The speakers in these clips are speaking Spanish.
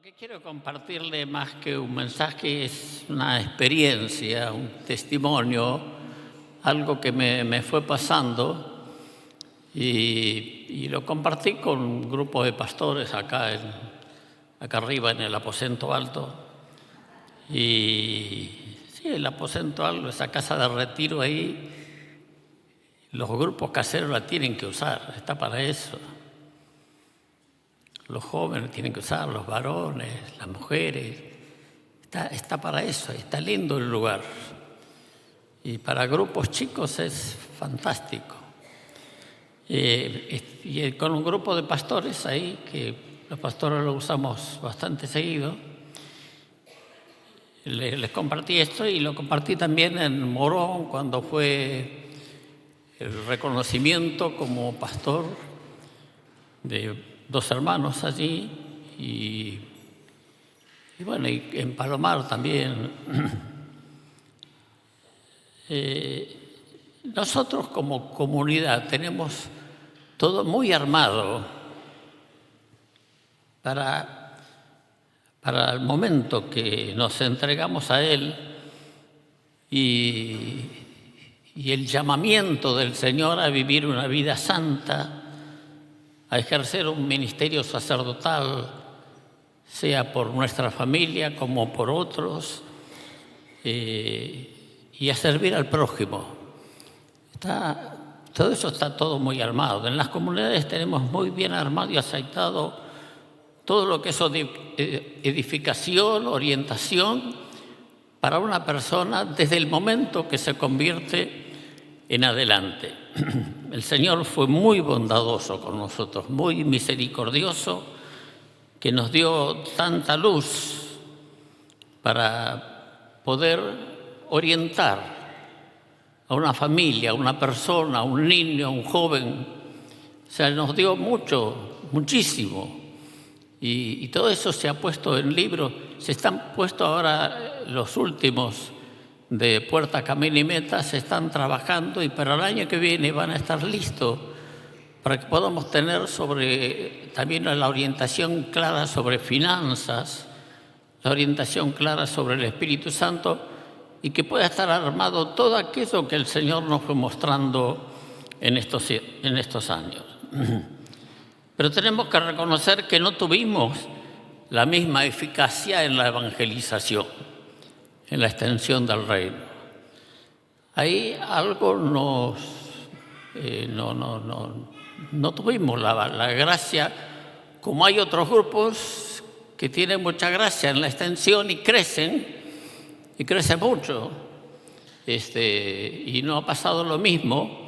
que quiero compartirle más que un mensaje es una experiencia, un testimonio, algo que me fue pasando y lo compartí con un grupo de pastores acá arriba en el aposento alto. Y sí, el aposento alto, esa casa de retiro ahí, los grupos caseros la tienen que usar, está para eso. Los jóvenes tienen que usar, los varones, las mujeres. Está para eso, está lindo el lugar. Y para grupos chicos es fantástico. Y con un grupo de pastores ahí, que los pastores lo usamos bastante seguido, les compartí esto y lo compartí también en Morón cuando fue el reconocimiento como pastor de 2 hermanos allí y bueno, y en Palomar también. Nosotros como comunidad tenemos todo muy armado para el momento que nos entregamos a Él y el llamamiento del Señor a vivir una vida santa, a ejercer un ministerio sacerdotal, sea por nuestra familia como por otros, y a servir al prójimo. Todo eso está todo muy armado. En las comunidades tenemos muy bien armado y aceitado todo lo que es edificación, orientación para una persona desde el momento que se convierte en adelante. El Señor fue muy bondadoso con nosotros, muy misericordioso, que nos dio tanta luz para poder orientar a una familia, a una persona, a un niño, a un joven. O sea, nos dio muchísimo. Y todo eso se ha puesto en libros. Se están puestos ahora los últimos de Puerta, Camino y Meta, se están trabajando y para el año que viene van a estar listos para que podamos tener también la orientación clara sobre finanzas, la orientación clara sobre el Espíritu Santo y que pueda estar armado todo aquello que el Señor nos fue mostrando en estos años. Pero tenemos que reconocer que no tuvimos la misma eficacia en la evangelización, en la extensión del reino. Ahí algo no tuvimos la gracia, como hay otros grupos que tienen mucha gracia en la extensión y crecen mucho. Y no ha pasado lo mismo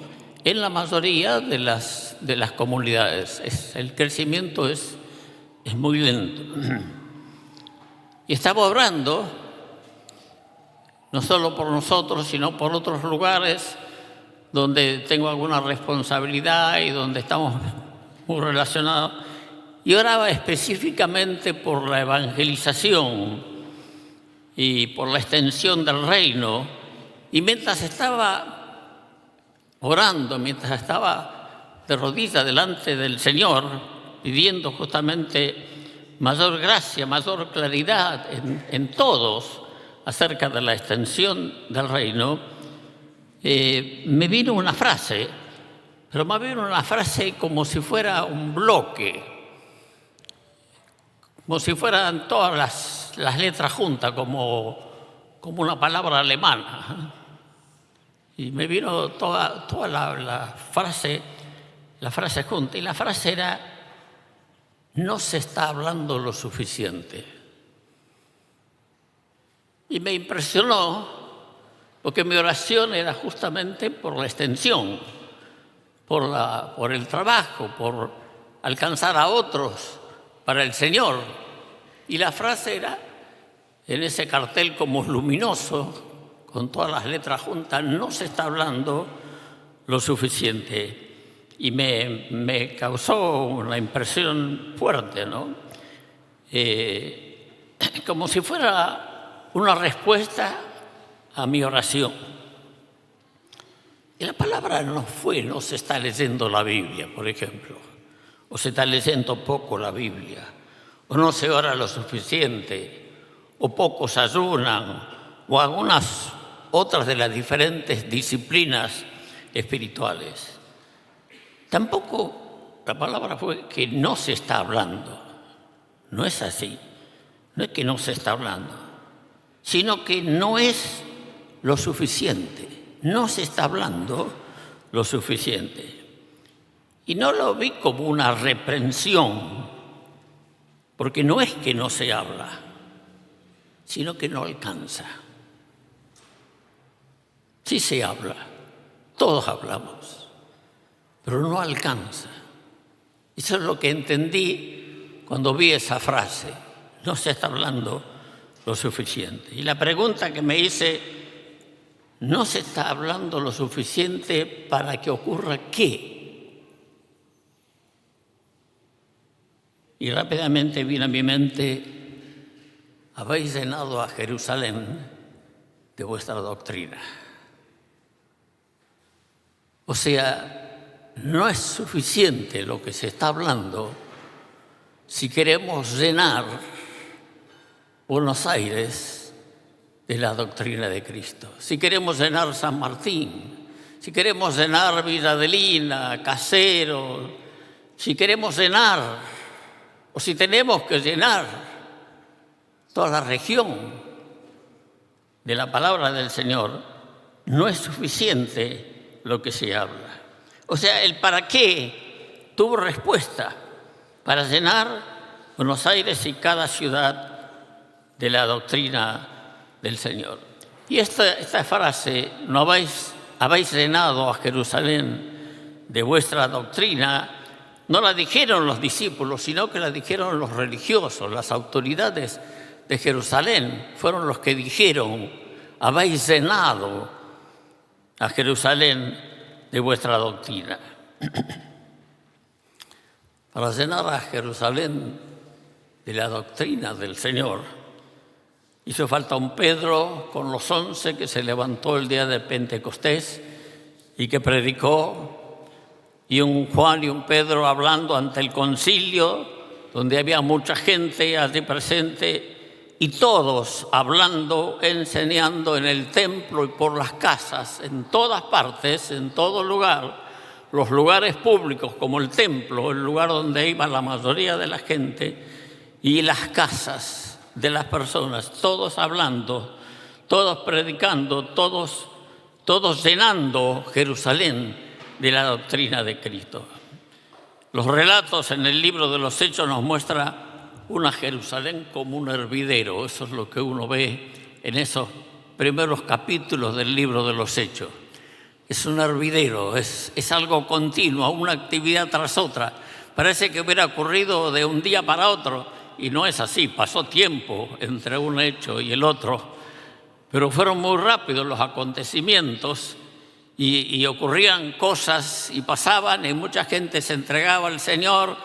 en la mayoría de las comunidades. El crecimiento es muy lento. Y estamos orando, no solo por nosotros, sino por otros lugares donde tengo alguna responsabilidad y donde estamos muy relacionados. Y oraba específicamente por la evangelización y por la extensión del reino. Y mientras estaba orando, mientras estaba de rodillas delante del Señor, pidiendo justamente mayor gracia, mayor claridad en todos acerca de la extensión del reino, me vino una frase, pero me vino una frase como si fuera un bloque, como si fueran todas las letras juntas, como una palabra alemana. Y me vino toda la frase junta, y la frase era: no se está hablando lo suficiente. Y me impresionó, porque mi oración era justamente por la extensión, por el trabajo, por alcanzar a otros para el Señor. Y la frase era, en ese cartel como luminoso, con todas las letras juntas: no se está hablando lo suficiente. Y me causó una impresión fuerte, ¿no? Como si fuera una respuesta a mi oración. Y la palabra no se está leyendo la Biblia, por ejemplo, o se está leyendo poco la Biblia, o no se ora lo suficiente, o pocos ayunan, o algunas otras de las diferentes disciplinas espirituales. Tampoco la palabra fue que no se está hablando. No es así. No es que no se está hablando, sino que no es lo suficiente. No se está hablando lo suficiente. Y no lo vi como una reprensión, porque no es que no se habla, sino que no alcanza. Sí se habla, todos hablamos, pero no alcanza. Eso es lo que entendí cuando vi esa frase. No se está hablando lo suficiente. Y la pregunta que me hice, ¿no se está hablando lo suficiente para que ocurra qué? Y rápidamente vino a mi mente, habéis llenado a Jerusalén de vuestra doctrina. O sea, no es suficiente lo que se está hablando si queremos llenar Buenos Aires de la doctrina de Cristo. Si queremos llenar San Martín, si queremos llenar Villa Adelina, Caseros, si queremos llenar, o si tenemos que llenar toda la región de la palabra del Señor, no es suficiente lo que se habla. O sea, el para qué tuvo respuesta para llenar Buenos Aires y cada ciudad de la doctrina del Señor. Y esta frase, no habéis llenado a Jerusalén de vuestra doctrina, no la dijeron los discípulos, sino que la dijeron los religiosos, las autoridades de Jerusalén. Fueron los que dijeron, habéis llenado a Jerusalén de vuestra doctrina. Para llenar a Jerusalén de la doctrina del Señor, hizo falta un Pedro con los 11 que se levantó el día de Pentecostés y que predicó, y un Juan y un Pedro hablando ante el concilio, donde había mucha gente allí presente, y todos hablando, enseñando en el templo y por las casas, en todas partes, en todo lugar, los lugares públicos como el templo, el lugar donde iba la mayoría de la gente, y las casas de las personas, todos hablando, todos predicando, todos llenando Jerusalén de la doctrina de Cristo. Los relatos en el libro de los Hechos nos muestran una Jerusalén como un hervidero. Eso es lo que uno ve en esos primeros capítulos del libro de los Hechos. Es un hervidero, es algo continuo, una actividad tras otra. Parece que hubiera ocurrido de un día para otro, y no es así, pasó tiempo entre un hecho y el otro, pero fueron muy rápidos los acontecimientos y ocurrían cosas y pasaban, y mucha gente se entregaba al Señor,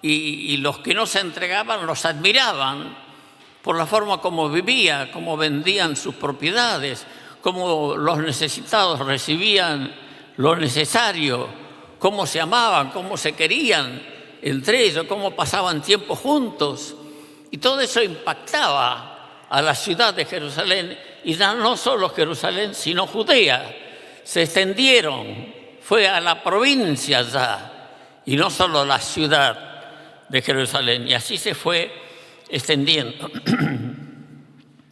y los que no se entregaban los admiraban por la forma como vivía, cómo vendían sus propiedades, cómo los necesitados recibían lo necesario, cómo se amaban, cómo se querían entre ellos, cómo pasaban tiempo juntos. Y todo eso impactaba a la ciudad de Jerusalén, y ya no solo Jerusalén, sino Judea. Se extendieron, fue a la provincia ya, y no solo la ciudad de Jerusalén, y así se fue extendiendo.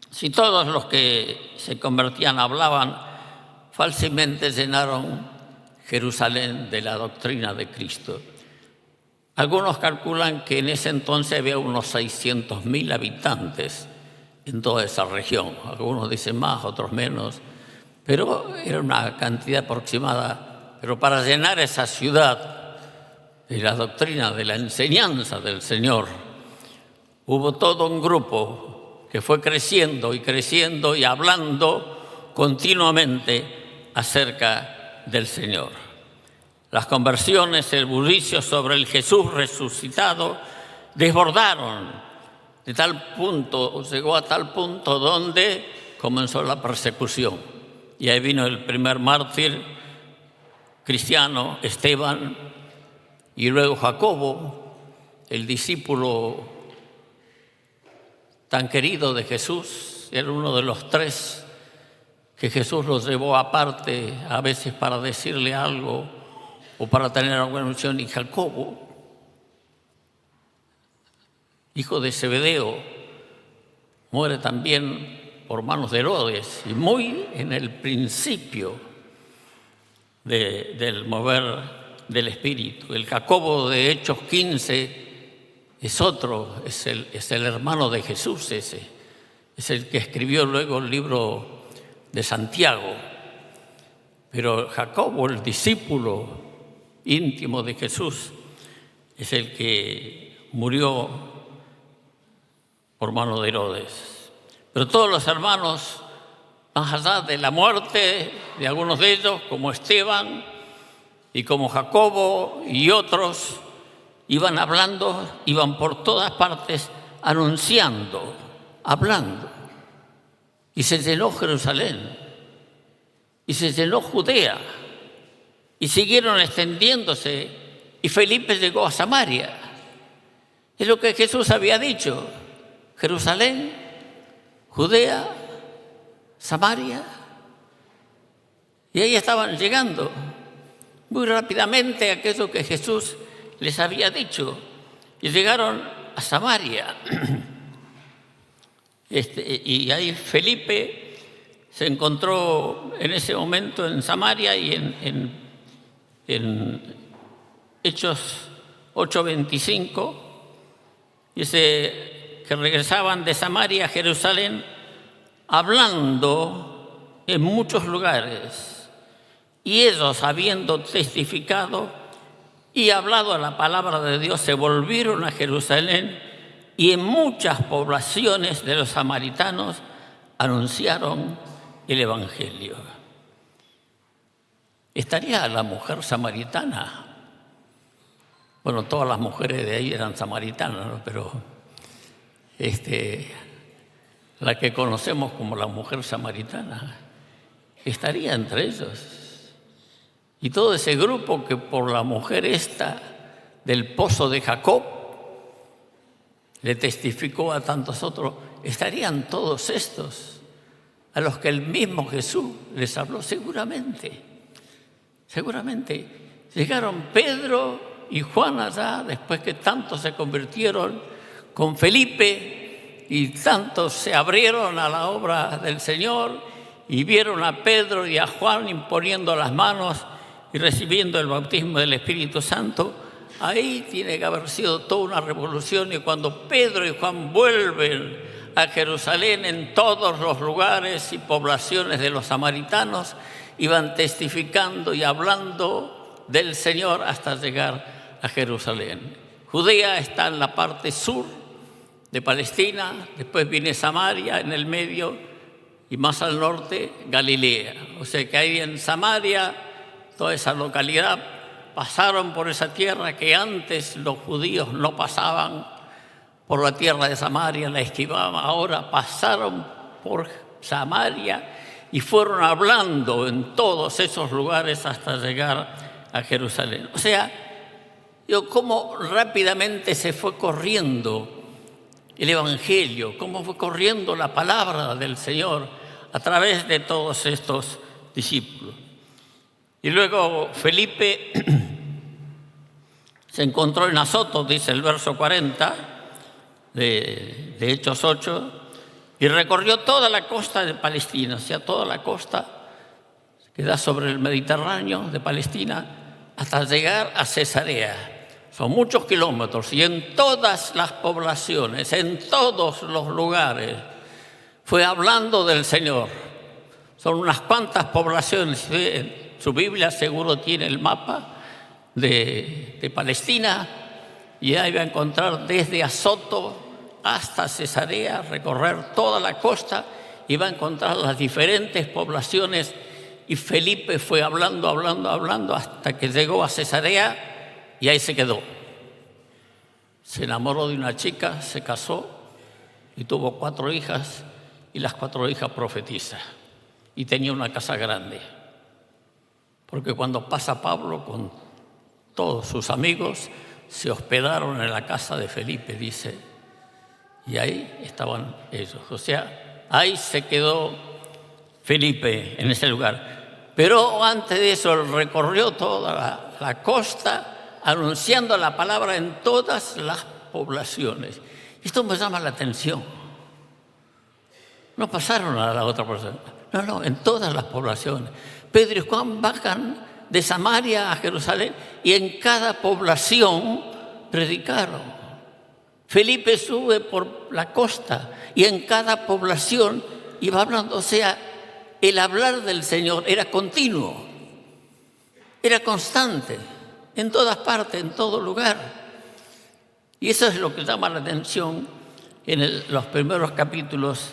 Si todos los que se convertían hablaban falsamente, llenaron Jerusalén de la doctrina de Cristo. Algunos calculan que en ese entonces había unos 600.000 habitantes en toda esa región. Algunos dicen más, otros menos, pero era una cantidad aproximada. Pero para llenar esa ciudad de la doctrina, de la enseñanza del Señor, hubo todo un grupo que fue creciendo y hablando continuamente acerca del Señor. Las conversiones, el bullicio sobre el Jesús resucitado desbordaron de tal punto, llegó a tal punto donde comenzó la persecución. Y ahí vino el primer mártir cristiano, Esteban, y luego Jacobo, el discípulo tan querido de Jesús, era uno de los tres que Jesús los llevó aparte a veces para decirle algo o para tener alguna misión. Y Jacobo, hijo de Zebedeo, muere también por manos de Herodes, y muy en el principio del mover del Espíritu. El Jacobo de Hechos 15 es otro, es el hermano de Jesús ese. Es el que escribió luego el libro de Santiago. Pero Jacobo, el discípulo íntimo de Jesús, es el que murió por mano de Herodes. Pero todos los hermanos, más allá de la muerte de algunos de ellos, como Esteban y como Jacobo y otros, iban hablando, iban por todas partes anunciando, hablando. Y se llenó Jerusalén, y se llenó Judea, y siguieron extendiéndose, y Felipe llegó a Samaria. Es lo que Jesús había dicho: Jerusalén, Judea, Samaria. Y ahí estaban llegando muy rápidamente a aquello que Jesús les había dicho, y llegaron a Samaria. Y ahí Felipe se encontró en ese momento en Samaria, y en Hechos 8:25 dice que regresaban de Samaria a Jerusalén hablando en muchos lugares, y ellos, habiendo testificado y hablado la palabra de Dios, se volvieron a Jerusalén, y en muchas poblaciones de los samaritanos anunciaron el Evangelio. ¿Estaría la mujer samaritana? Bueno, todas las mujeres de ahí eran samaritanas, ¿no? Pero la que conocemos como la mujer samaritana estaría entre ellos. Y todo ese grupo que por la mujer esta del pozo de Jacob le testificó a tantos otros, estarían todos estos a los que el mismo Jesús les habló seguramente. Seguramente llegaron Pedro y Juan allá, después que tantos se convirtieron con Felipe y tantos se abrieron a la obra del Señor, y vieron a Pedro y a Juan imponiendo las manos y recibiendo el bautismo del Espíritu Santo. Ahí tiene que haber sido toda una revolución. Y cuando Pedro y Juan vuelven a Jerusalén, en todos los lugares y poblaciones de los samaritanos iban testificando y hablando del Señor hasta llegar a Jerusalén. Judea está en la parte sur de Palestina, después viene Samaria en el medio, y más al norte Galilea. O sea que ahí en Samaria, toda esa localidad, pasaron por esa tierra que antes los judíos no pasaban por la tierra de Samaria, la esquivaban. Ahora pasaron por Samaria y fueron hablando en todos esos lugares hasta llegar a Jerusalén. O sea, cómo rápidamente se fue corriendo el Evangelio, cómo fue corriendo la palabra del Señor a través de todos estos discípulos. Y luego Felipe se encontró en Azoto, dice el verso 40 de Hechos 8, y recorrió toda la costa de Palestina, o sea, toda la costa que da sobre el Mediterráneo de Palestina, hasta llegar a Cesarea. Son muchos kilómetros, y en todas las poblaciones, en todos los lugares, fue hablando del Señor. Son unas cuantas poblaciones. Su Biblia seguro tiene el mapa de Palestina, y ahí va a encontrar desde Azoto hasta Cesarea, recorrer toda la costa, y va a encontrar las diferentes poblaciones. Y Felipe fue hablando hasta que llegó a Cesarea, y ahí se quedó. Se enamoró de una chica, se casó y tuvo 4 hijas, y las 4 hijas profetizan. Y tenía una casa grande. Porque cuando pasa Pablo con todos sus amigos, se hospedaron en la casa de Felipe, dice. Y ahí estaban ellos. O sea, ahí se quedó Felipe en ese lugar. Pero antes de eso recorrió toda la costa anunciando la palabra en todas las poblaciones. Esto me llama la atención. No pasaron a la otra persona. No, en todas las poblaciones. Pedro y Juan bajan de Samaria a Jerusalén y en cada población predicaron. Felipe sube por la costa y en cada población iba hablando. O sea, el hablar del Señor era continuo, era constante, en todas partes, en todo lugar. Y eso es lo que llama la atención en los primeros capítulos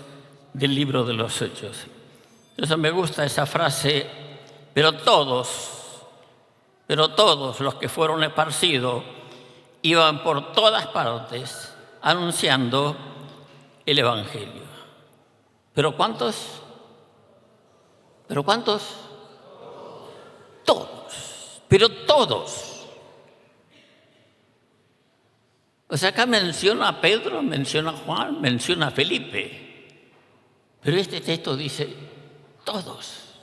del libro de los Hechos. Eso me gusta esa frase, pero todos los que fueron esparcidos iban por todas partes anunciando el Evangelio. ¿Pero cuántos? Todos. Pero todos. O sea, acá menciona a Pedro, menciona a Juan, menciona a Felipe. Pero este texto dice todos.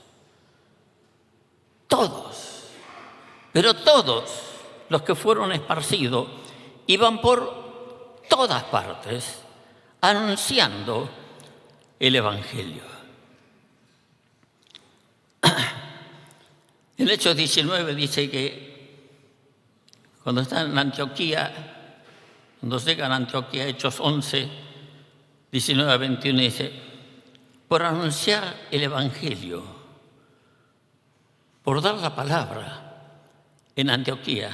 Todos. Pero todos los que fueron esparcidos iban por todas partes anunciando el Evangelio. En Hechos 19 dice que cuando están en Antioquía, cuando llegan a Antioquía, Hechos 11, 19 a 21, dice, por anunciar el Evangelio, por dar la palabra en Antioquía,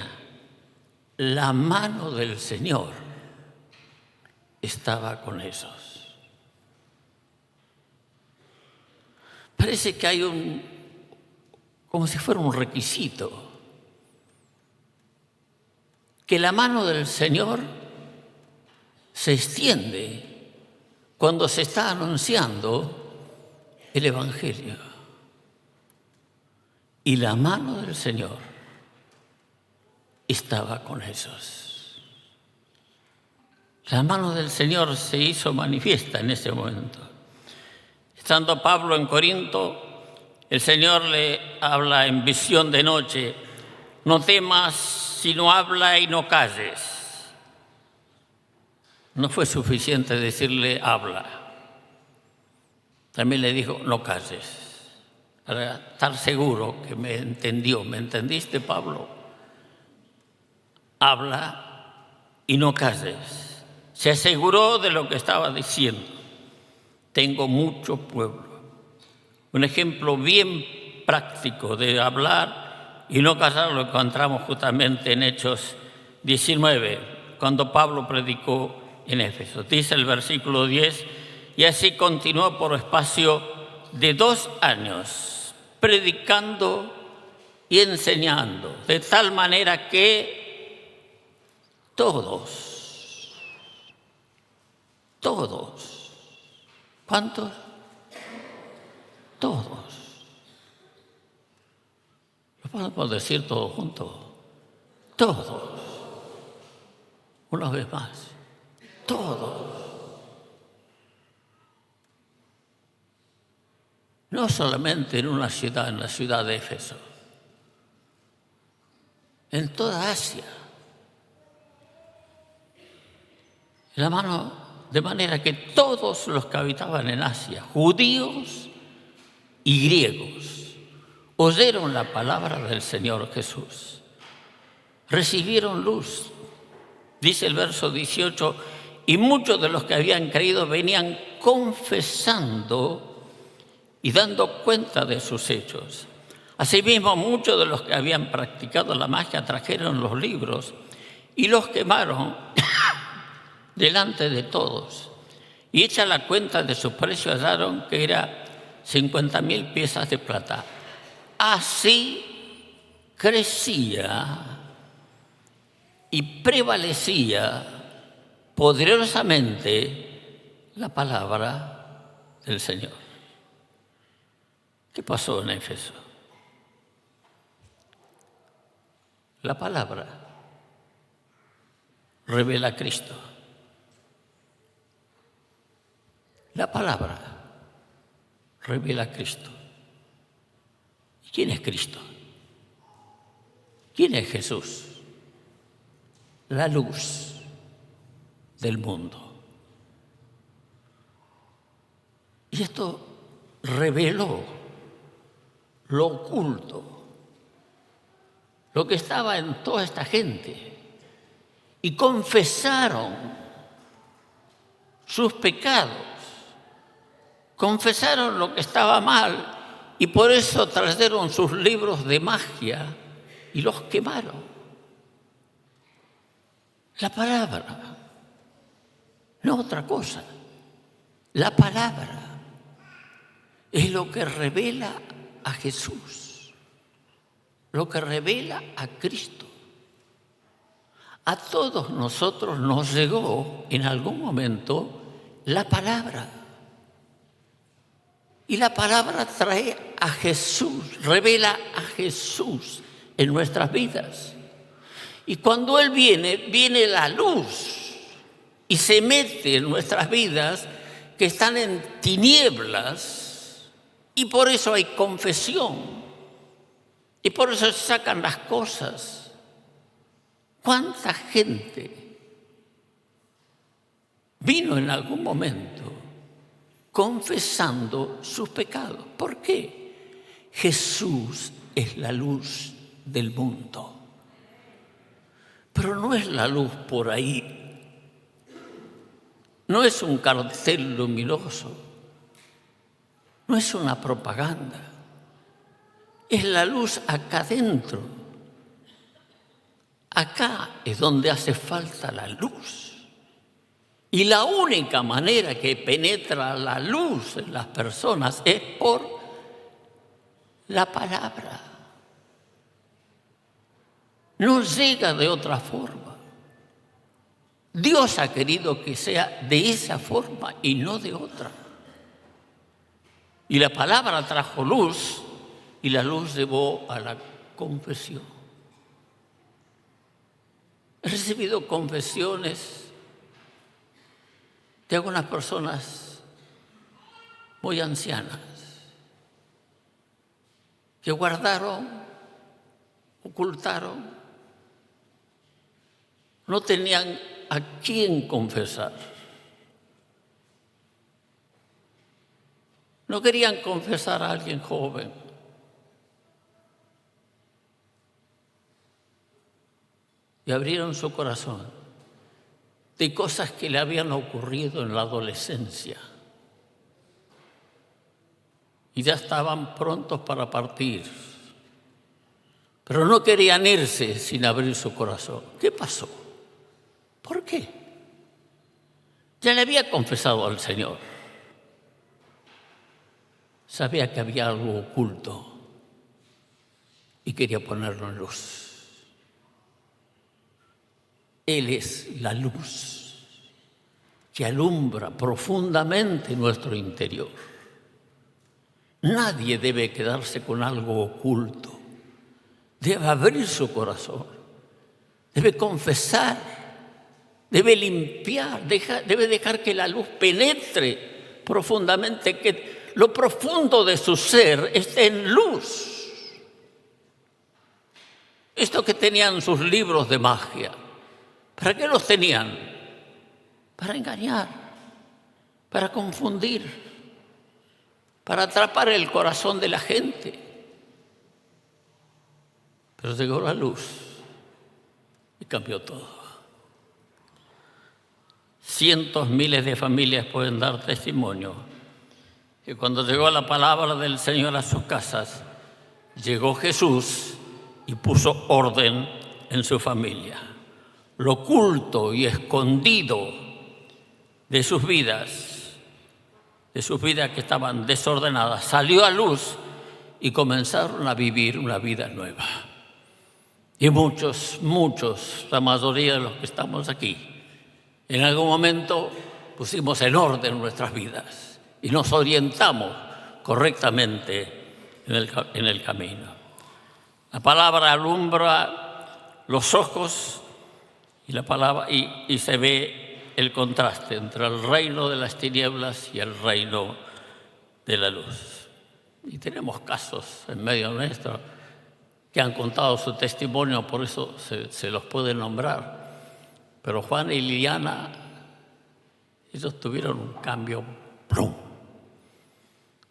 la mano del Señor estaba con esos. Parece que hay como si fuera un requisito, que la mano del Señor se extiende cuando se está anunciando el Evangelio. Y la mano del Señor estaba con esos. La mano del Señor se hizo manifiesta en ese momento. Estando Pablo en Corinto, el Señor le habla en visión de noche, no temas, sino habla y no calles. No fue suficiente decirle habla. También le dijo, no calles. Para estar seguro que me entendió. ¿Me entendiste, Pablo? Habla y no calles. Se aseguró de lo que estaba diciendo. Tengo mucho pueblo. Un ejemplo bien práctico de hablar y no callar lo encontramos justamente en Hechos 19, cuando Pablo predicó en Éfeso. Dice el versículo 10, y así continuó por espacio de 2 años, predicando y enseñando, de tal manera que todos, ¿cuántos? Todos. Lo podemos decir todos juntos. Todos. Una vez más. Todos. No solamente en una ciudad, en la ciudad de Éfeso. En toda Asia. De manera que todos los que habitaban en Asia, judíos y griegos, oyeron la palabra del Señor Jesús. Recibieron luz. Dice el verso 18, y muchos de los que habían creído venían confesando y dando cuenta de sus hechos. Asimismo, muchos de los que habían practicado la magia trajeron los libros y los quemaron delante de todos. Y hecha la cuenta de su precio, hallaron que era 50,000 piezas de plata. Así crecía y prevalecía poderosamente la palabra del Señor. ¿Qué pasó en Éfeso? La palabra revela a Cristo. La palabra revela a Cristo. ¿Y quién es Cristo? ¿Quién es Jesús? La luz del mundo. Y esto reveló lo oculto, lo que estaba en toda esta gente. Y confesaron sus pecados, confesaron lo que estaba mal y por eso trajeron sus libros de magia y los quemaron. La palabra, no otra cosa. La palabra es lo que revela a Jesús, lo que revela a Cristo. A todos nosotros nos llegó en algún momento la palabra. Y la palabra trae a Jesús, revela a Jesús en nuestras vidas. Y cuando Él viene, viene la luz y se mete en nuestras vidas que están en tinieblas. Y por eso hay confesión. Y por eso se sacan las cosas. ¿Cuánta gente vino en algún momento confesando sus pecados? ¿Por qué? Jesús es la luz del mundo. Pero no es la luz por ahí. No es un cartel luminoso. No es una propaganda. Es la luz acá adentro. Acá es donde hace falta la luz. Y la única manera que penetra la luz en las personas es por la palabra. No llega de otra forma. Dios ha querido que sea de esa forma y no de otra. Y la palabra trajo luz y la luz llevó a la confesión. He recibido confesiones de algunas personas muy ancianas que guardaron, ocultaron, no tenían a quién confesar. No querían confesar a alguien joven. Y abrieron su corazón de cosas que le habían ocurrido en la adolescencia. Y ya estaban prontos para partir. Pero no querían irse sin abrir su corazón. ¿Qué pasó? ¿Por qué? Ya le había confesado al Señor. Sabía que había algo oculto y quería ponerlo en luz. Él es la luz que alumbra profundamente nuestro interior. Nadie debe quedarse con algo oculto. Debe abrir su corazón. Debe confesar. Debe limpiar. Debe dejar que la luz penetre profundamente, que lo profundo de su ser esté en luz. Esto que tenían sus libros de magia, ¿para qué los tenían? Para engañar, para confundir, para atrapar el corazón de la gente. Pero llegó la luz y cambió todo. Cientos, miles de familias pueden dar testimonio que cuando llegó la palabra del Señor a sus casas, llegó Jesús y puso orden en su familia. Lo oculto y escondido de sus vidas que estaban desordenadas, salió a luz y comenzaron a vivir una vida nueva. Y muchos, la mayoría de los que estamos aquí, en algún momento pusimos en orden nuestras vidas y nos orientamos correctamente en el camino. La palabra alumbra los ojos y la palabra y se ve el contraste entre el reino de las tinieblas y el reino de la luz. Y tenemos casos en medio nuestro que han contado su testimonio, por eso se los puede nombrar. Pero Juan y Liliana, ellos tuvieron un cambio ¡plum!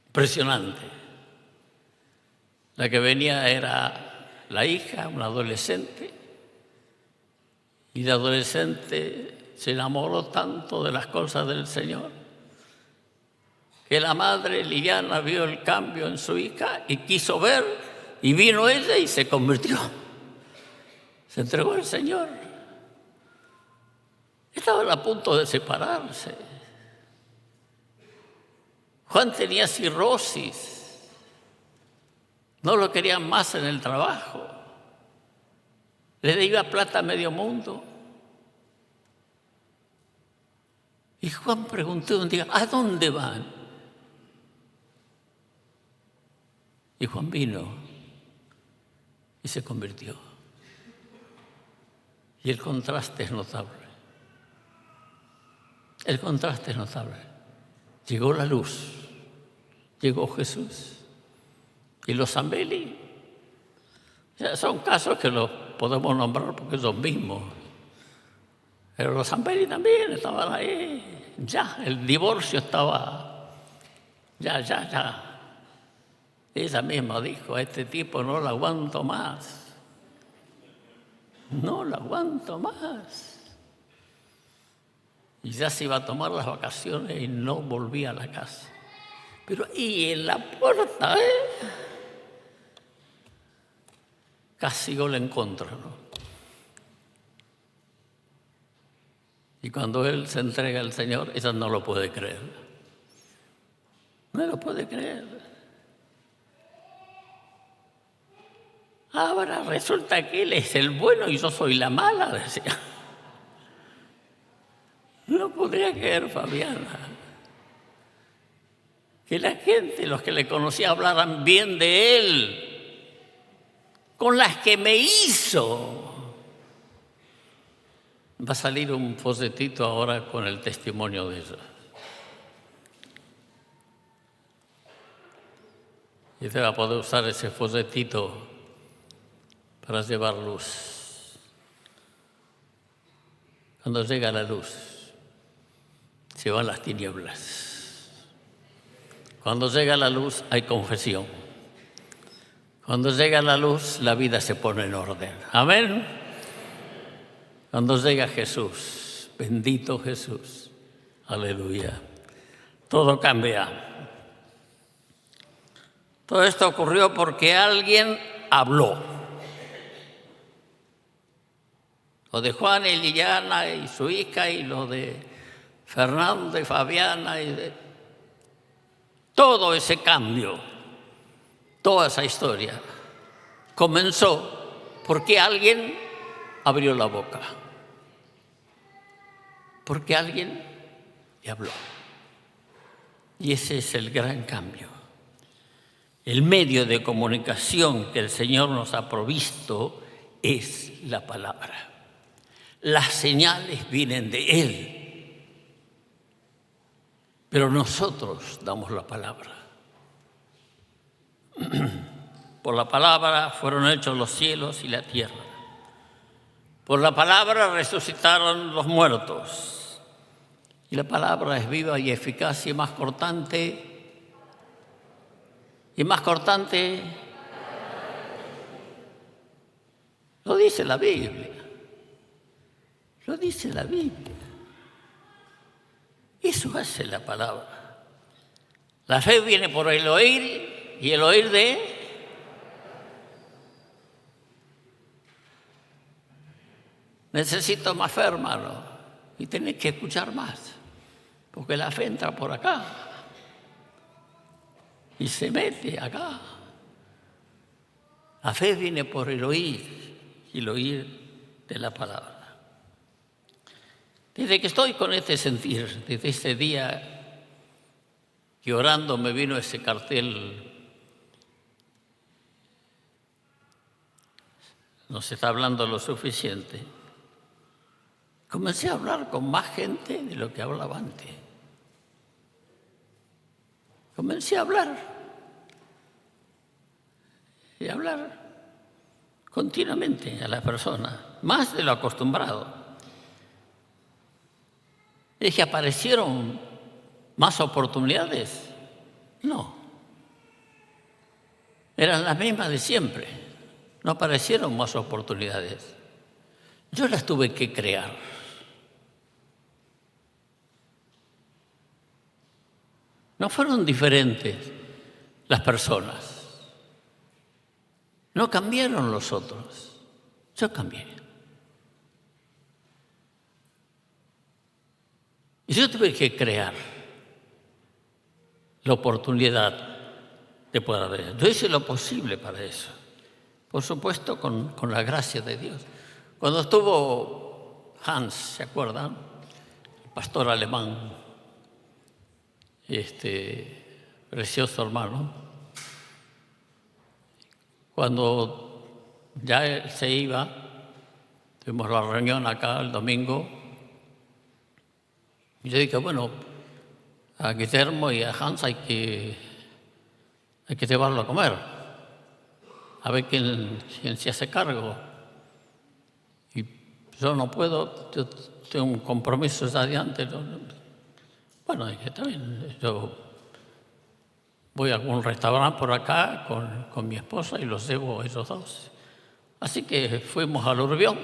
Impresionante. La que venía era la hija, una adolescente, y la adolescente se enamoró tanto de las cosas del Señor que la madre Liliana vio el cambio en su hija y quiso ver, y vino ella y se convirtió. Se entregó al Señor. Estaban a punto de separarse. Juan tenía cirrosis. No lo querían más en el trabajo. Le debía plata a medio mundo. Y Juan preguntó un día, ¿a dónde van? Y Juan vino y se convirtió. Y el contraste es notable. El contraste es notable. Llegó la luz, llegó Jesús. Y los Zambelli, son casos que los podemos nombrar porque son mismos. Pero los Zambelli también estaban ahí. Ya, el divorcio estaba. Ya. Ella misma dijo, a este tipo no lo aguanto más. No lo aguanto más. Y ya se iba a tomar las vacaciones y no volvía a la casa. Pero ahí en la puerta, casi yo le encuentro, ¿no? Y cuando él se entrega al Señor, ella no lo puede creer. No lo puede creer. Ahora resulta que él es el bueno y yo soy la mala, decía. No podría creer, Fabiana, que la gente, los que le conocía, hablaran bien de él, con las que me hizo. Va a salir un folletito ahora con el testimonio de ella. Y usted va a poder usar ese folletito para llevar luz. Cuando llega la luz, se van las tinieblas. Cuando llega la luz, hay confesión. Cuando llega la luz, la vida se pone en orden. Amén. Cuando llega Jesús, bendito Jesús, aleluya, todo cambia. Todo esto ocurrió porque alguien habló. Lo de Juan y Liliana y su hija y lo de Fernando y Fabiana y de todo ese cambio, toda esa historia, comenzó porque alguien abrió la boca. Porque alguien le habló. Y ese es el gran cambio. El medio de comunicación que el Señor nos ha provisto es la palabra. Las señales vienen de Él. Pero nosotros damos la palabra. Por la palabra fueron hechos los cielos y la tierra. Por la palabra resucitaron los muertos. Y la palabra es viva y eficaz y más cortante. Y más cortante. Lo dice la Biblia. Lo dice la Biblia. Eso hace la palabra. La fe viene por el oír y el oír de... Necesito más fe, hermano, y tenés que escuchar más, porque la fe entra por acá y se mete acá. La fe viene por el oír y el oír de la palabra. Desde que estoy con este sentir, desde ese día que orando me vino ese cartel, no se está hablando lo suficiente. comencé a hablar con más gente de lo que hablaba antes. Comencé a hablar y hablar continuamente a las personas, más de lo acostumbrado. Es que aparecieron más oportunidades. No. Eran las mismas de siempre. No aparecieron más oportunidades. Yo las tuve que crear. No fueron diferentes las personas. No cambiaron los otros. Yo cambié. Y yo tuve que crear la oportunidad de poder haber. Yo hice lo posible para eso. Por supuesto, con la gracia de Dios. Cuando estuvo Hans, ¿se acuerdan? El pastor alemán, precioso hermano. Cuando ya él se iba, tuvimos la reunión acá el domingo. Y yo dije, bueno, a Guillermo y a Hans hay que llevarlo a comer, a ver quién se hace cargo. Y yo no puedo, yo tengo un compromiso ya de antes. Bueno, dije, está bien, yo voy a algún restaurante por acá con mi esposa y los llevo a esos dos. Así que fuimos al Urbión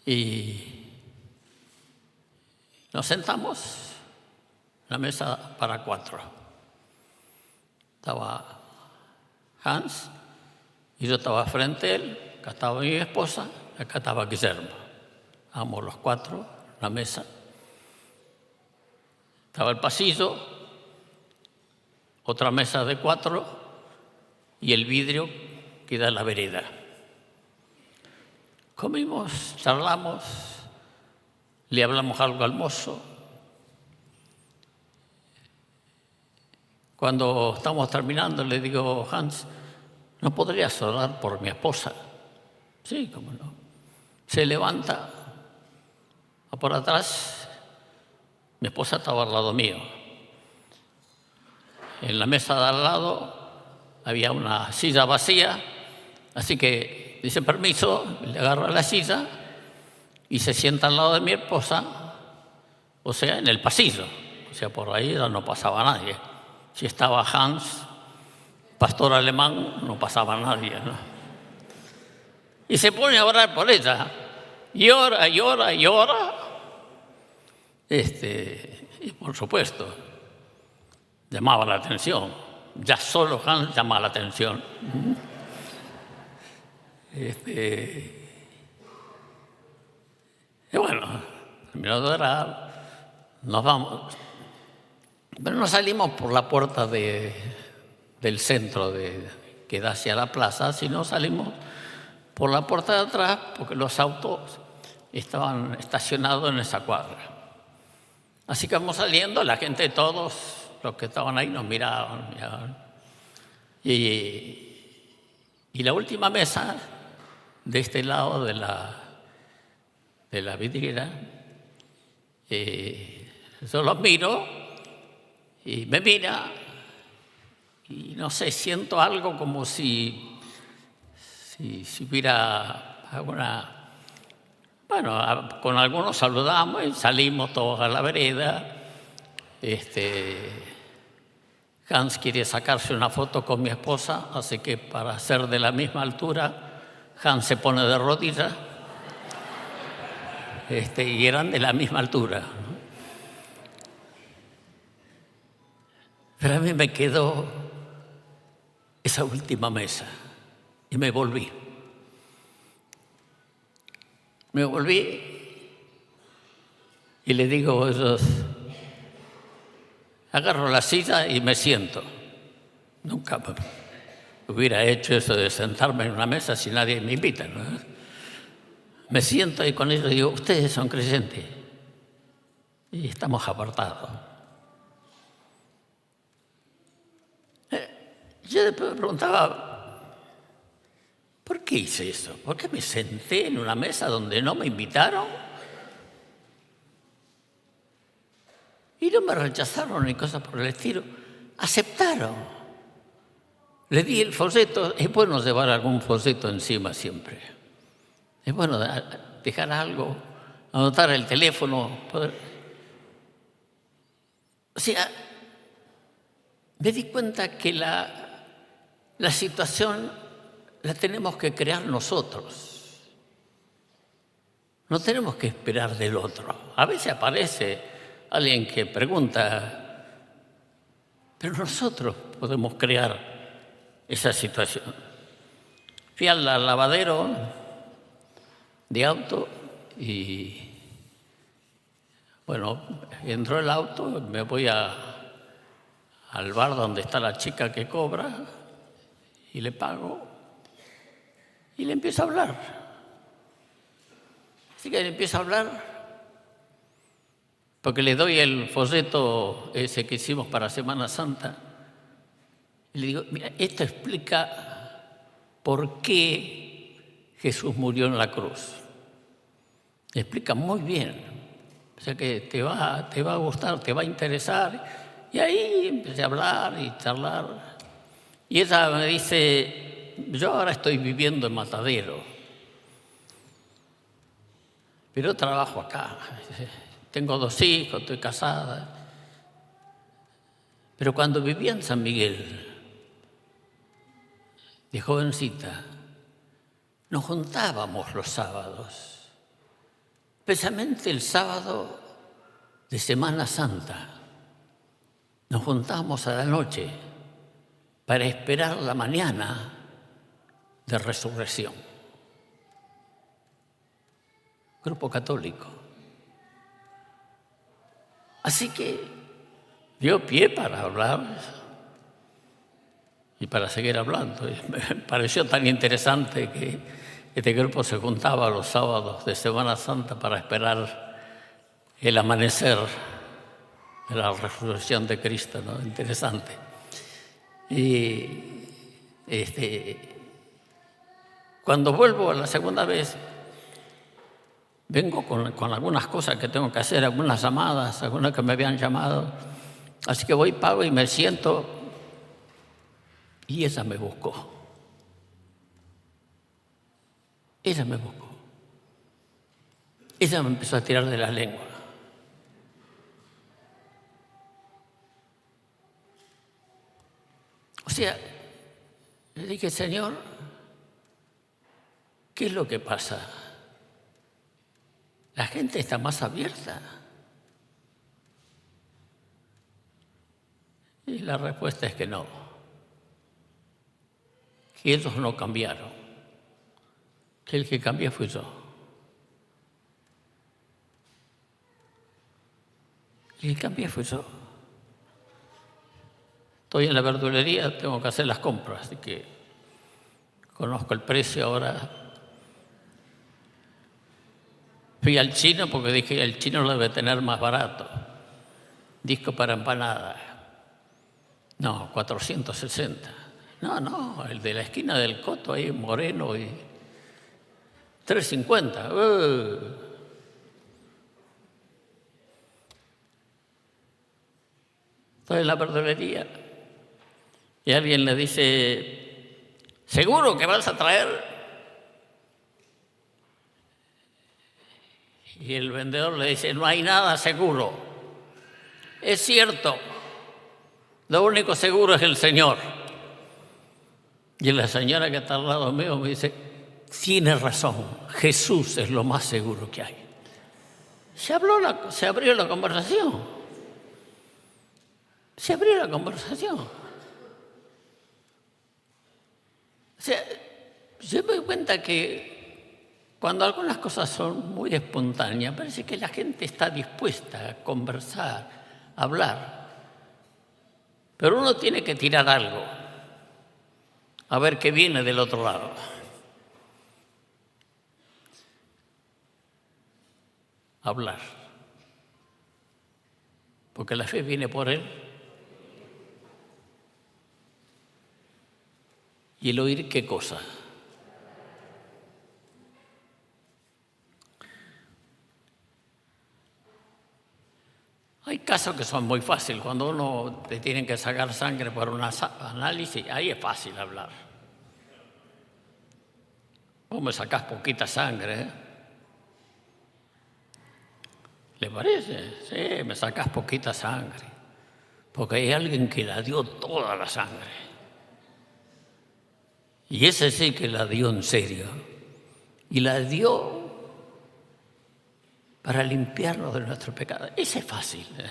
y nos sentamos en la mesa para 4. Estaba Hans y yo estaba frente a él, acá estaba mi esposa, acá estaba Guillermo. Estábamos los 4 en la mesa. Estaba el pasillo, otra mesa de 4 y el vidrio que da a la vereda. Comimos, charlamos, le hablamos algo al mozo. Cuando estamos terminando, le digo, Hans, ¿no podrías orar por mi esposa? Sí, cómo no. Se levanta, va por atrás, mi esposa estaba al lado mío. En la mesa de al lado había una silla vacía, así que dice permiso, le agarra la silla y se sienta al lado de mi esposa, o sea, en el pasillo. O sea, por ahí ya no pasaba nadie. Si estaba Hans, pastor alemán, no pasaba nadie, ¿no? Y se pone a orar por ella. Y ora, y ora, y ora. Y por supuesto, llamaba la atención. Ya solo Hans llama la atención. Y bueno, terminado de orar, nos vamos. Pero no salimos por la puerta del centro que da hacia la plaza, sino salimos por la puerta de atrás porque los autos estaban estacionados en esa cuadra. Así que vamos saliendo, la gente, todos los que estaban ahí nos miraban. Y la última mesa de este lado de la vidriera, yo los miro y me mira y no sé, siento algo como si hubiera alguna... Bueno, con algunos saludamos y salimos todos a la vereda. Hans quiere sacarse una foto con mi esposa, así que para ser de la misma altura, Hans se pone de rodillas. Y eran de la misma altura. Pero a mí me quedó esa última mesa y me volví. Y le digo a ellos, agarro la silla y me siento. Nunca hubiera hecho eso de sentarme en una mesa si nadie me invita, ¿no? Me siento y con ellos digo, ustedes son creyentes y estamos apartados. Yo después me preguntaba, ¿Por qué hice eso? ¿Por qué me senté en una mesa donde no me invitaron? Y no me rechazaron ni cosas por el estilo. Aceptaron. Le di el folleto. Es bueno llevar algún folleto encima siempre. Es bueno dejar algo, anotar el teléfono. O sea, me di cuenta que la situación la tenemos que crear nosotros. No tenemos que esperar del otro. A veces aparece alguien que pregunta, pero nosotros podemos crear esa situación. Fui al lavadero de auto y, bueno, entró el auto, me voy al bar donde está la chica que cobra y le pago y le empiezo a hablar. Así que le empiezo a hablar porque le doy el folleto ese que hicimos para Semana Santa y le digo, mira, esto explica por qué Jesús murió en la cruz. Explica muy bien. O sea que te va a gustar, te va a interesar. Y ahí empecé a hablar y charlar. Y ella me dice, yo ahora estoy viviendo en Matadero, pero trabajo acá. Tengo 2 hijos, estoy casada. Pero cuando vivía en San Miguel, de jovencita, nos juntábamos los sábados, especialmente el sábado de Semana Santa. Nos juntábamos a la noche para esperar la mañana de resurrección. Grupo católico. Así que dio pie para hablar y para seguir hablando. Y me pareció tan interesante que este grupo se juntaba los sábados de Semana Santa para esperar el amanecer de la resurrección de Cristo, ¿no? Interesante. Y cuando vuelvo la segunda vez, vengo con algunas cosas que tengo que hacer, algunas llamadas, algunas que me habían llamado. Así que voy, pago y me siento. Y ella me buscó. Ella me buscó. Ella me empezó a tirar de la lengua. O sea, le dije, Señor, ¿qué es lo que pasa? La gente está más abierta. Y la respuesta es que no. Que ellos no cambiaron. Que el que cambió fui yo. Y el que cambié fui yo. Estoy en la verdulería, tengo que hacer las compras, así que conozco el precio ahora. Fui al chino porque dije, el chino lo debe tener más barato. Disco para empanada. No, 460. No, el de la esquina del Coto, ahí moreno, y 350. Estoy en la verdulería y alguien le dice, ¿seguro que vas a traer? Y el vendedor le dice, no hay nada seguro. Es cierto, lo único seguro es el Señor. Y la señora que está al lado mío me dice, tienes razón, Jesús es lo más seguro que hay. Se abrió la conversación. Se abrió la conversación. O sea, yo me doy cuenta que cuando algunas cosas son muy espontáneas, parece que la gente está dispuesta a conversar, a hablar. Pero uno tiene que tirar algo, a ver qué viene del otro lado. Hablar. Porque la fe viene por él. ¿Y el oír qué cosa? casos que son muy fáciles. Cuando uno te tienen que sacar sangre por un análisis, ahí es fácil hablar. Vos me sacás poquita sangre, ¿eh? ¿Le parece? Sí, me sacás poquita sangre. Porque hay alguien que la dio toda la sangre. Y ese sí que la dio en serio. Y la dio para limpiarnos de nuestro pecado. Ese es fácil, ¿eh?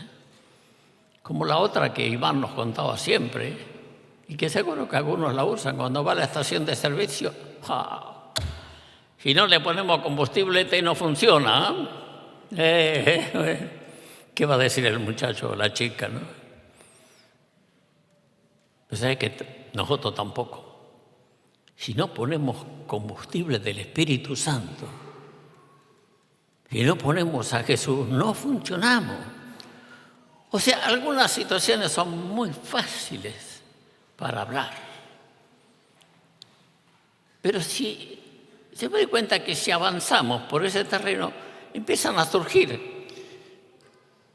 Como la otra que Iván nos contaba siempre, y que seguro que algunos la usan cuando va a la estación de servicio. ¡Ja! Si no le ponemos combustible, este no funciona. ¿Qué va a decir el muchacho o la chica, no? Pues es que nosotros tampoco. Si no ponemos combustible del Espíritu Santo, si no ponemos a Jesús, no funcionamos. O sea, algunas situaciones son muy fáciles para hablar. Pero si se me da cuenta que si avanzamos por ese terreno, empiezan a surgir.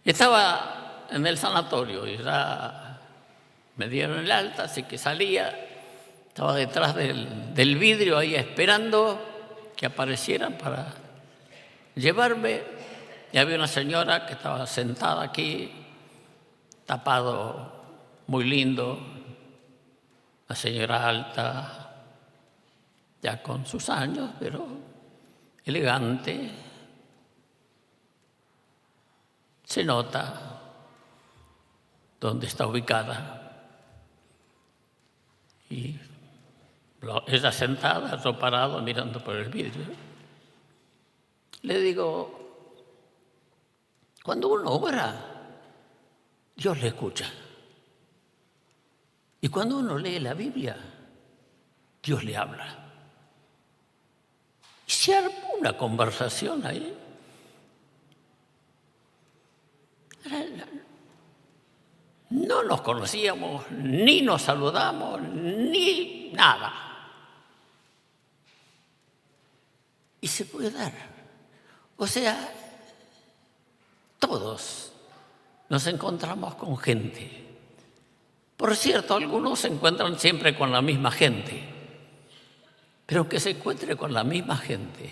Estaba en el sanatorio y ya me dieron el alta, así que salía. Estaba detrás del vidrio ahí esperando que aparecieran para llevarme. Y había una señora que estaba sentada aquí, tapado, muy lindo, una señora alta, ya con sus años, pero elegante. Se nota dónde está ubicada. Y ella sentada, yo parado, mirando por el vidrio. Le digo, cuando uno ora, Dios le escucha. Y cuando uno lee la Biblia, Dios le habla. Y se armó una conversación ahí. No nos conocíamos, ni nos saludamos, ni nada. Y se puede dar. O sea, todos nos encontramos con gente. Por cierto, algunos se encuentran siempre con la misma gente. Pero aunque se encuentre con la misma gente,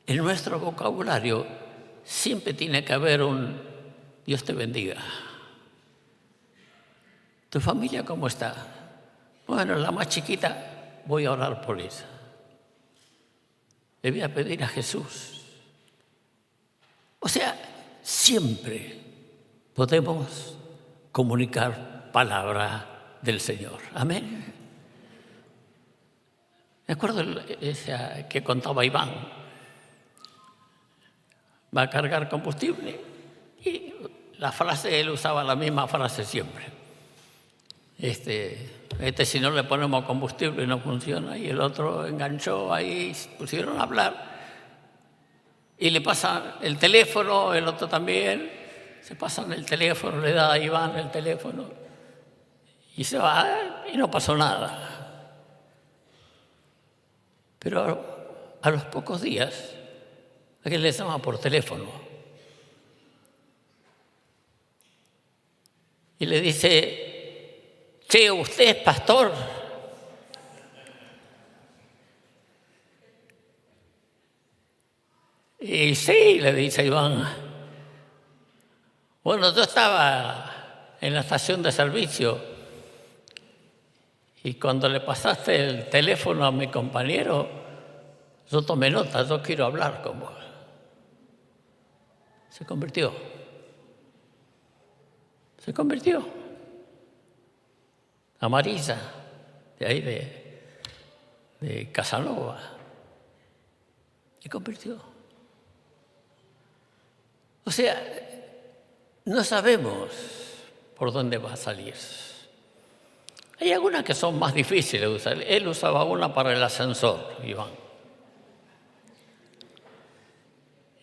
en nuestro vocabulario siempre tiene que haber un Dios te bendiga. ¿Tu familia cómo está? Bueno, la más chiquita, voy a orar por ella. Le voy a pedir a Jesús. O sea, siempre podemos comunicar palabra del Señor. Amén. Me acuerdo esa que contaba Iván. Va a cargar combustible y la frase, él usaba la misma frase siempre. Si no le ponemos combustible no funciona. Y el otro enganchó ahí, se pusieron a hablar. Y le pasan el teléfono, el otro también. Se pasan el teléfono, le da a Iván el teléfono. Y se va y no pasó nada. Pero a los pocos días, aquel le llama por teléfono. Y le dice, che, ¿usted es pastor? Y sí, le dice Iván. Bueno, yo estaba en la estación de servicio y cuando le pasaste el teléfono a mi compañero, yo tomé nota, yo quiero hablar con vos. Se convirtió. Amarilla, de ahí de Casanova. Se convirtió. O sea, no sabemos por dónde va a salir. Hay algunas que son más difíciles de usar. Él usaba una para el ascensor, Iván.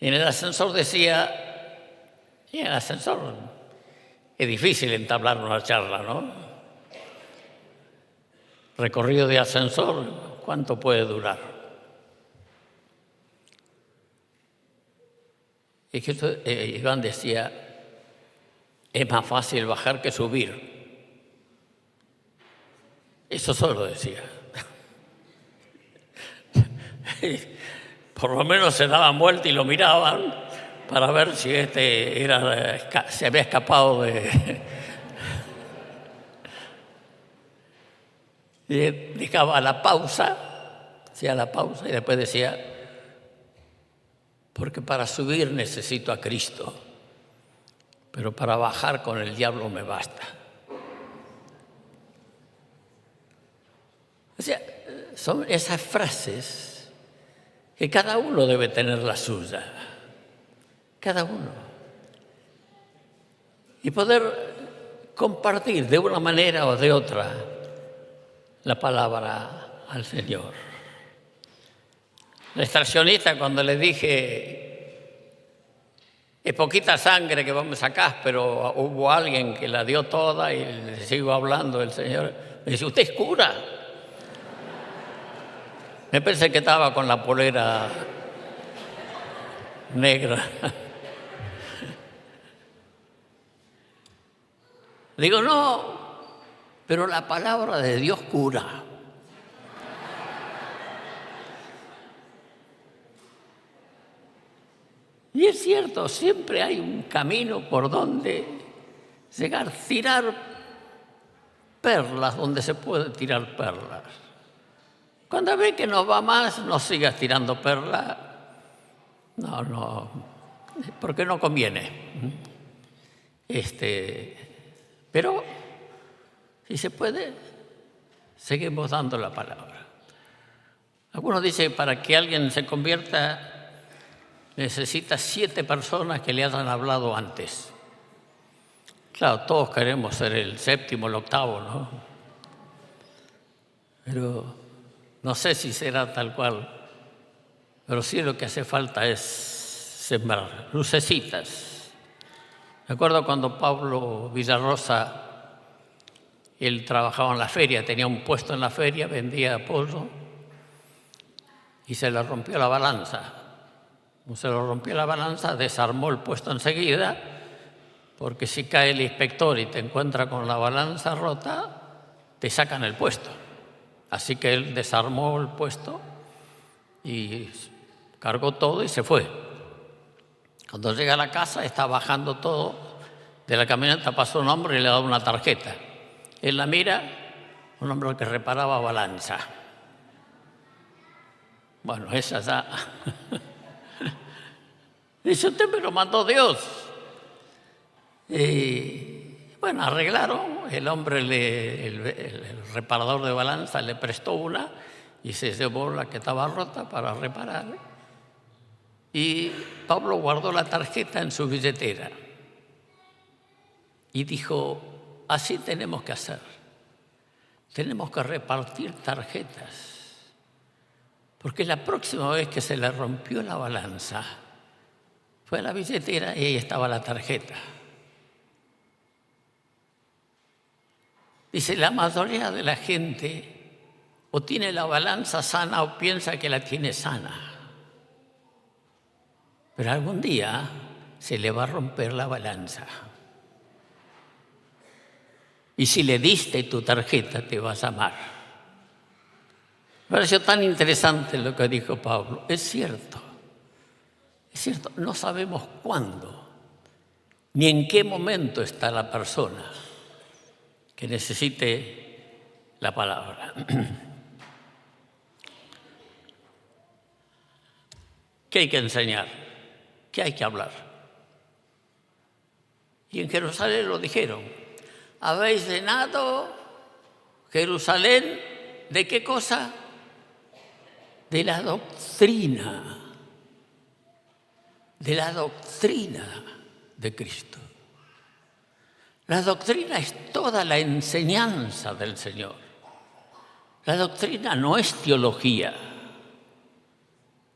Y en el ascensor decía, y en el ascensor es difícil entablar una charla, ¿no? Recorrido de ascensor, ¿cuánto puede durar? Y que Iván decía, es más fácil bajar que subir. Eso solo decía. Por lo menos se daban vuelta y lo miraban para ver si se había escapado de... Y dejaba la pausa, hacía la pausa y después decía, porque para subir necesito a Cristo, pero para bajar con el diablo me basta. O sea, son esas frases que cada uno debe tener la suya, cada uno. Y poder compartir de una manera o de otra la palabra al Señor. La extraccionista, cuando le dije, es poquita sangre que vamos a sacar, pero hubo alguien que la dio toda y le sigo hablando, el Señor me dice, ¿usted es cura? Me pensé que estaba con la polera negra. Digo, no, pero la palabra de Dios cura. Y es cierto, siempre hay un camino por donde llegar, tirar perlas donde se puede tirar perlas. Cuando ve que no va más, no sigas tirando perlas. No, porque no conviene. Pero si se puede, seguimos dando la palabra. Algunos dicen que para que alguien se convierta necesita 7 personas que le hayan hablado antes. Claro, todos queremos ser el 7º, el 8º, ¿no? Pero no sé si será tal cual. Pero sí lo que hace falta es sembrar lucecitas. Me acuerdo cuando Pablo Villarrosa, él trabajaba en la feria, tenía un puesto en la feria, vendía pollo y se le rompió la balanza. Como se le rompió la balanza, desarmó el puesto enseguida, porque si cae el inspector y te encuentra con la balanza rota, te sacan el puesto. Así que él desarmó el puesto y cargó todo y se fue. Cuando llega a la casa, está bajando todo de la camioneta, pasó un hombre y le da una tarjeta. Él la mira, un hombre que reparaba balanza. Bueno, esa ya. Dice, usted me lo mandó Dios. Y bueno, arreglaron. El hombre, el reparador de balanza, le prestó una y se llevó la que estaba rota para reparar. Y Pablo guardó la tarjeta en su billetera y dijo, así tenemos que hacer. Tenemos que repartir tarjetas. Porque la próxima vez que se le rompió la balanza, fue a la billetera y ahí estaba la tarjeta. Dice, la mayoría de la gente o tiene la balanza sana o piensa que la tiene sana. Pero algún día se le va a romper la balanza. Y si le diste tu tarjeta, te vas a amar. Me pareció tan interesante lo que dijo Pablo. Es cierto, no sabemos cuándo ni en qué momento está la persona que necesite la palabra. ¿Qué hay que enseñar? ¿Qué hay que hablar? Y en Jerusalén lo dijeron. ¿Habéis llenado Jerusalén de qué cosa? De la doctrina. De la doctrina de Cristo. La doctrina es toda la enseñanza del Señor. La doctrina no es teología.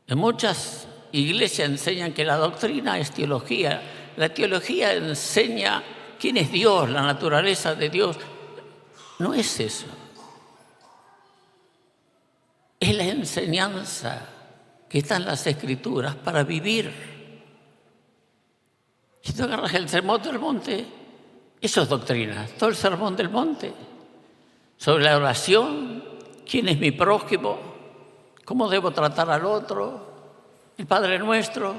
En muchas iglesias enseñan que la doctrina es teología. La teología enseña quién es Dios, la naturaleza de Dios. No es eso. Es la enseñanza que está en las Escrituras para vivir. Si tú agarras el Sermón del Monte, Eso es doctrina. Todo el sermón del monte. Sobre la oración, quién es mi prójimo, cómo debo tratar al otro, el Padre Nuestro.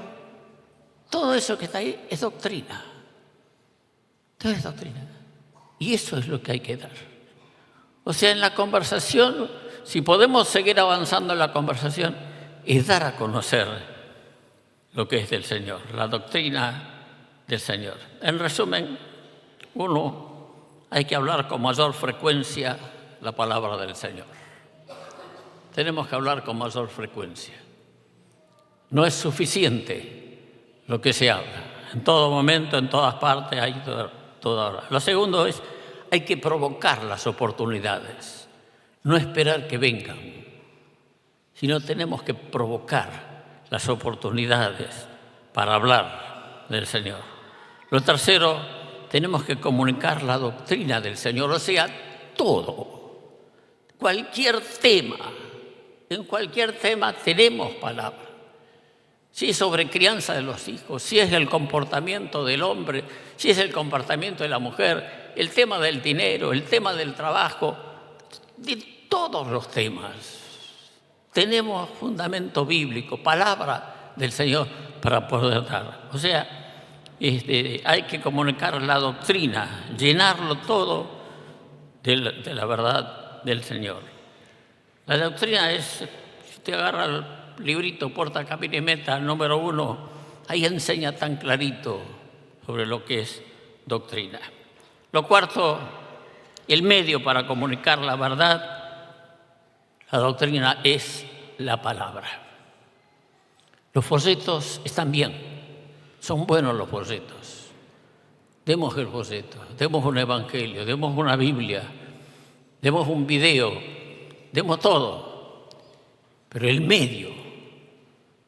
Todo eso que está ahí es doctrina. Todo es doctrina. Y eso es lo que hay que dar. O sea, en la conversación, si podemos seguir avanzando en la conversación, es dar a conocer lo que es del Señor, la doctrina del Señor. En resumen, hay que hablar con mayor frecuencia la palabra del Señor. Tenemos que hablar con mayor frecuencia. No es suficiente lo que se habla. En todo momento, en todas partes, hay toda hora. Lo segundo es, hay que provocar las oportunidades, no esperar que vengan, sino tenemos que provocar las oportunidades para hablar del Señor. Lo tercero, tenemos que comunicar la doctrina del Señor, o sea, todo, cualquier tema. En cualquier tema tenemos palabra. Si es sobre crianza de los hijos, si es el comportamiento del hombre, si es el comportamiento de la mujer, el tema del dinero, el tema del trabajo, de todos los temas. Tenemos fundamento bíblico, palabra del Señor para poder dar. O sea, hay que comunicar la doctrina, llenarlo todo de la verdad del Señor. La doctrina es, si usted agarra el librito Porta, Camino y Meta, número 1, ahí enseña tan clarito sobre lo que es doctrina. Lo cuarto, el medio para comunicar la verdad, la doctrina es la palabra. Los folletos están bien, son buenos los folletos. Demos el folleto, demos un evangelio, demos una Biblia, demos un video, demos todo. Pero el medio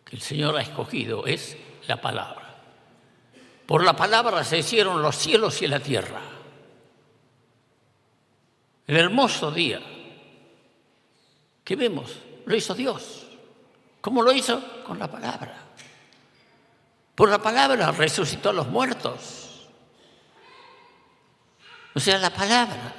que el Señor ha escogido es la palabra. Por la palabra se hicieron los cielos y la tierra. El hermoso día que vemos lo hizo Dios. ¿Cómo lo hizo? Con la palabra. Por la palabra resucitó a los muertos. O sea, la palabra.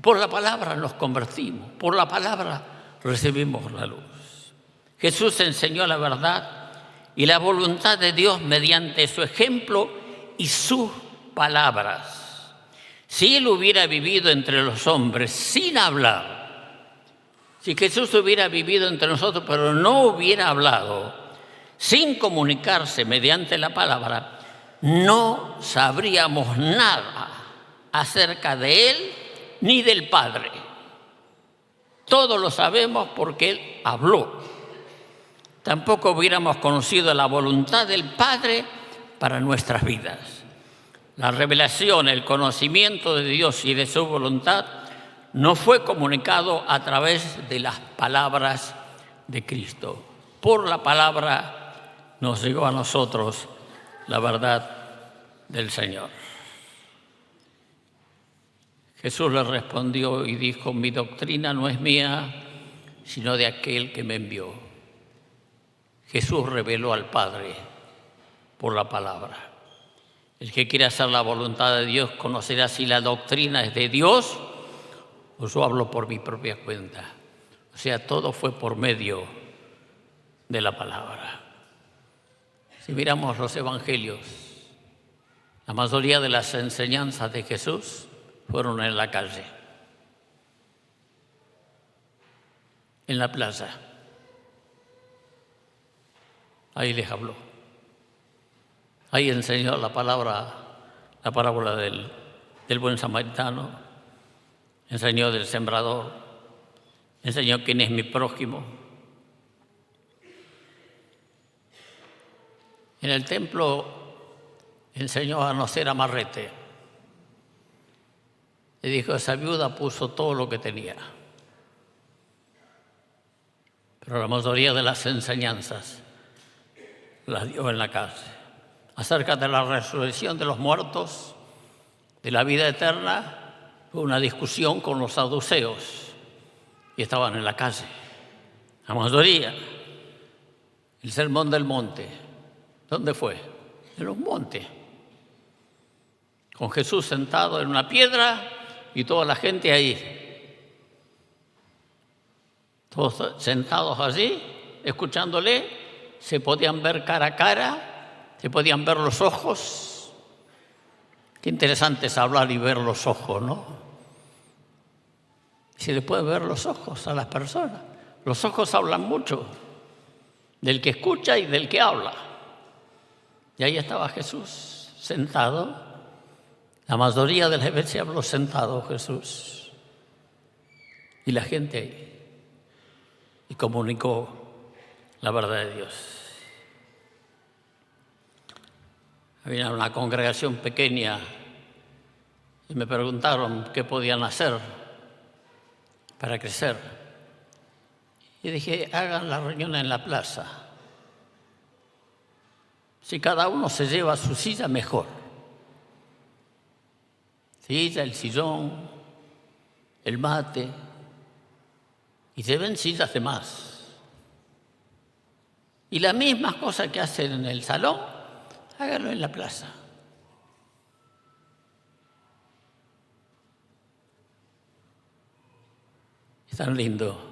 Por la palabra nos convertimos. Por la palabra recibimos la luz. Jesús enseñó la verdad y la voluntad de Dios mediante su ejemplo y sus palabras. Si Él hubiera vivido entre los hombres sin hablar, si Jesús hubiera vivido entre nosotros pero no hubiera hablado, sin comunicarse mediante la palabra, no sabríamos nada acerca de Él ni del Padre. Todo lo sabemos porque Él habló. Tampoco hubiéramos conocido la voluntad del Padre para nuestras vidas. La revelación, el conocimiento de Dios y de su voluntad no fue comunicado a través de las palabras de Cristo. Por la palabra nos llegó a nosotros la verdad del Señor. Jesús le respondió y dijo: mi doctrina no es mía, sino de aquel que me envió. Jesús reveló al Padre por la palabra. El que quiera hacer la voluntad de Dios conocerá si la doctrina es de Dios o yo hablo por mi propia cuenta. O sea, todo fue por medio de la palabra. Si miramos los evangelios, la mayoría de las enseñanzas de Jesús fueron en la calle, en la plaza. Ahí les habló. Ahí enseñó la parábola del buen samaritano, enseñó del sembrador, enseñó quién es mi prójimo. En el templo enseñó a no ser amarrete. Le dijo: esa viuda puso todo lo que tenía. Pero la mayoría de las enseñanzas las dio en la calle. Acerca de la resurrección de los muertos, de la vida eterna, fue una discusión con los saduceos y estaban en la calle. La mayoría. El sermón del monte, ¿dónde fue? En un monte. con Jesús sentado en una piedra y toda la gente ahí. Todos sentados allí, escuchándole, se podían ver cara a cara, se podían ver los ojos. Qué interesante es hablar y ver los ojos, ¿no? Se le puede ver los ojos a las personas. Los ojos hablan mucho, del que escucha y del que habla. Y ahí estaba Jesús, sentado. La mayoría de las veces habló sentado Jesús. Y la gente ahí. Y comunicó la verdad de Dios. Había una congregación pequeña y me preguntaron qué podían hacer para crecer. Y dije, hagan la reunión en la plaza. Si cada uno se lleva su silla, mejor. Silla, el sillón, el mate. Y lleven sillas de más. Y las mismas cosas que hacen en el salón, háganlo en la plaza. Es tan lindo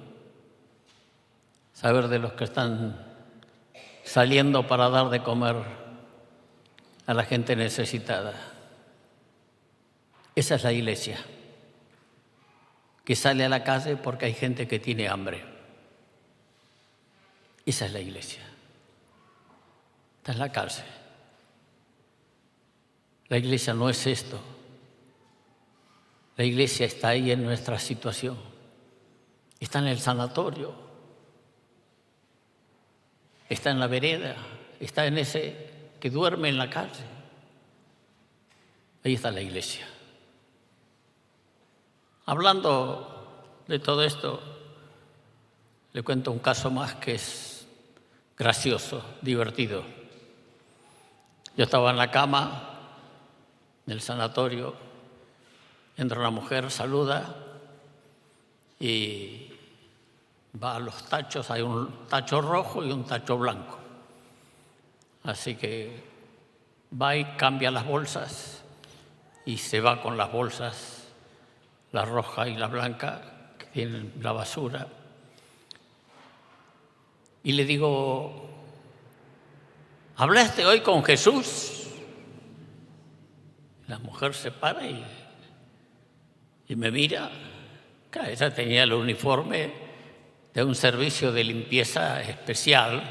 saber de los que están saliendo para dar de comer a la gente necesitada. Esa es la iglesia, que sale a la calle porque hay gente que tiene hambre. Esa es la iglesia. Está en la cárcel. La iglesia no es esto. La iglesia está ahí en nuestra situación. Está en el sanatorio. Está en la vereda, está en ese que duerme en la calle. Ahí está la iglesia. Hablando de todo esto, le cuento un caso más que es gracioso, divertido. Yo estaba en la cama del sanatorio, entra una mujer, saluda y va a los tachos, hay un tacho rojo y un tacho blanco. Así que va y cambia las bolsas y se va con las bolsas, la roja y la blanca, que tienen la basura. Y le digo, ¿hablaste hoy con Jesús? La mujer se para y me mira. Claro, ella tenía el uniforme de un servicio de limpieza especial,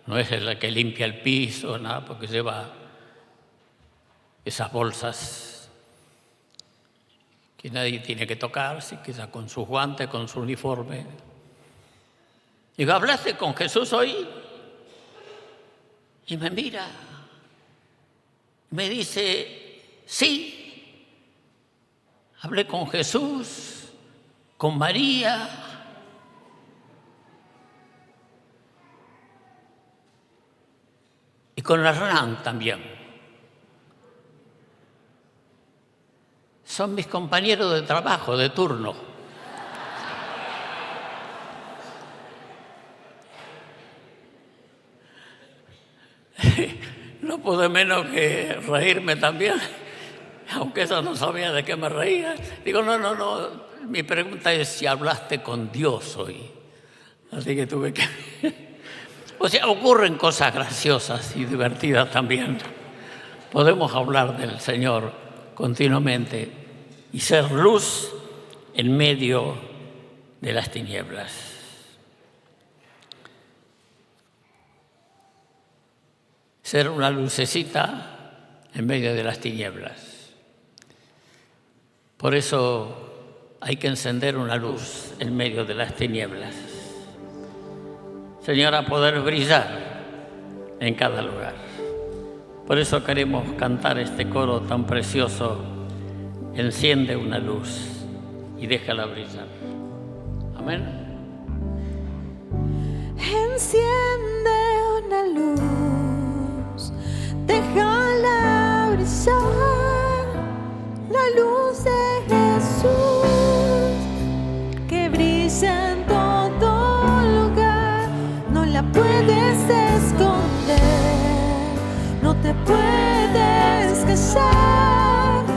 no es la que limpia el piso, nada, porque lleva esas bolsas que nadie tiene que tocar, se queda con sus guantes, con su uniforme. Digo, ¿hablaste con Jesús hoy? Y me mira, me dice, sí, hablé con Jesús, con María, y con Hernán también. Son mis compañeros de trabajo, de turno. No pude menos que reírme también, aunque ella no sabía de qué me reía. Digo, no, mi pregunta es si hablaste con Dios hoy. Así que tuve que... O sea, ocurren cosas graciosas y divertidas también. Podemos hablar del Señor continuamente y ser luz en medio de las tinieblas. Ser una lucecita en medio de las tinieblas. Por eso hay que encender una luz en medio de las tinieblas. Señora, poder brillar en cada lugar. Por eso queremos cantar este coro tan precioso. Enciende una luz y déjala brillar. Amén. Enciende una luz, déjala brillar, la luz de Jesús que brilla en todo lugar. No la puedes esconder, no te puedes callar.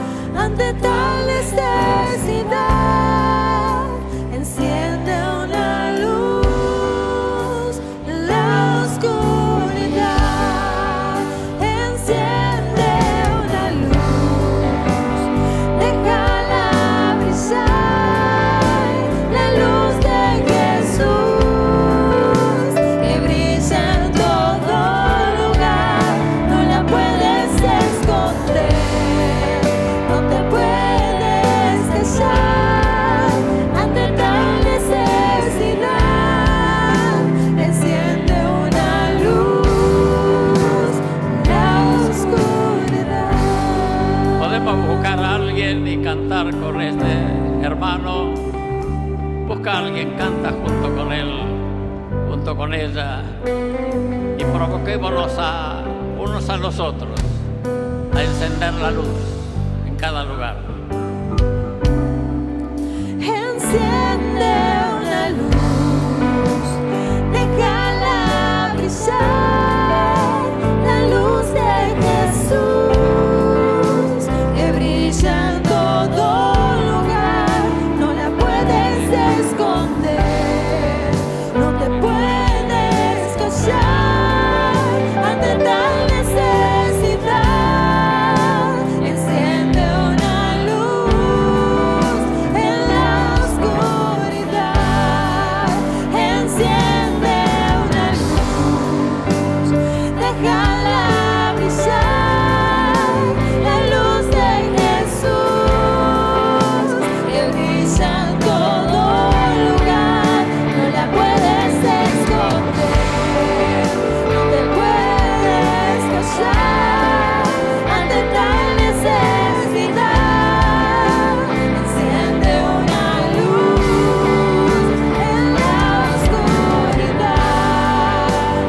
alguien y cantar con este hermano. Busca a alguien, canta junto con él, junto con ella, y provoquémonos a unos a los otros a encender la luz en cada lugar. Enciende una luz, déjala brillar, la luz de Jesús que brilla en todo lugar. No la puedes esconder, no te puedes callar ante tal necesidad. Enciende una luz en la oscuridad. Enciende una luz, déjala brillar, la luz de Jesús que brilla en todo lugar. No la puedes esconder, no te puedes callar ante tal necesidad. Enciende una luz en la oscuridad.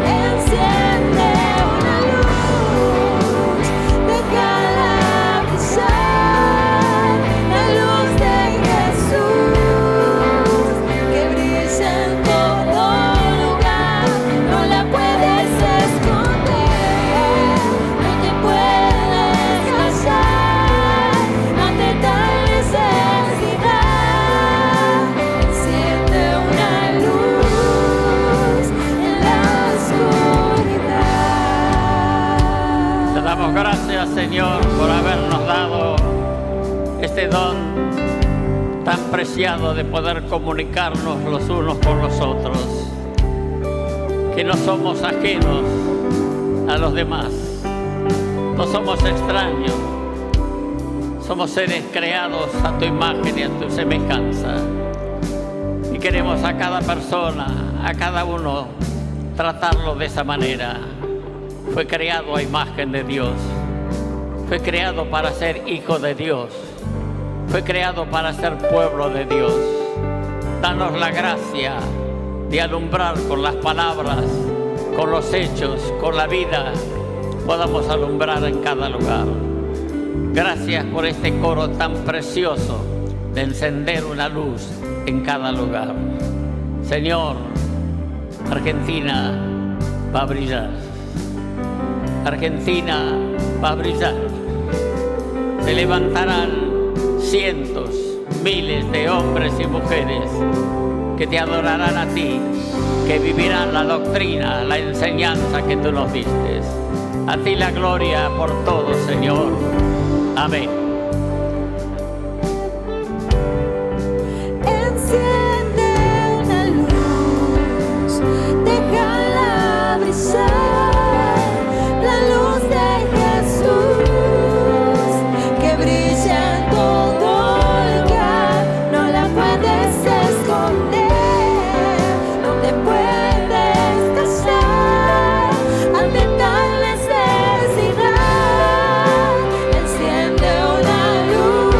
Enciende una luz, déjala brillar, la luz de Jesús que brilla en todo lugar. No la puedes esconder, no te puedes callar ante tal necesidad. Enciende una luz en la oscuridad. Te damos gracias, Señor, por habernos dado este don tan preciado de poder comunicarnos los unos con los otros, que no somos ajenos a los demás, no somos extraños, somos seres creados a tu imagen y a tu semejanza, y queremos a cada persona, a cada uno, tratarlo de esa manera. Fue creado a imagen de Dios, fue creado para ser hijo de Dios, fue creado para ser pueblo de Dios. Danos la gracia de alumbrar con las palabras, con los hechos, con la vida, podamos alumbrar en cada lugar. Gracias por este coro tan precioso de encender una luz en cada lugar. Señor, Argentina va a brillar. Argentina va a brillar. Se levantarán cientos, miles de hombres y mujeres que te adorarán a ti, que vivirán la doctrina, la enseñanza que tú nos diste. A ti la gloria por todo, Señor. Amén. Enciende una luz, déjala brillar, la luz de Jesús que brilla en todo lugar. No la puedes esconder, no te puedes callar ante tal necesidad. Enciende una luz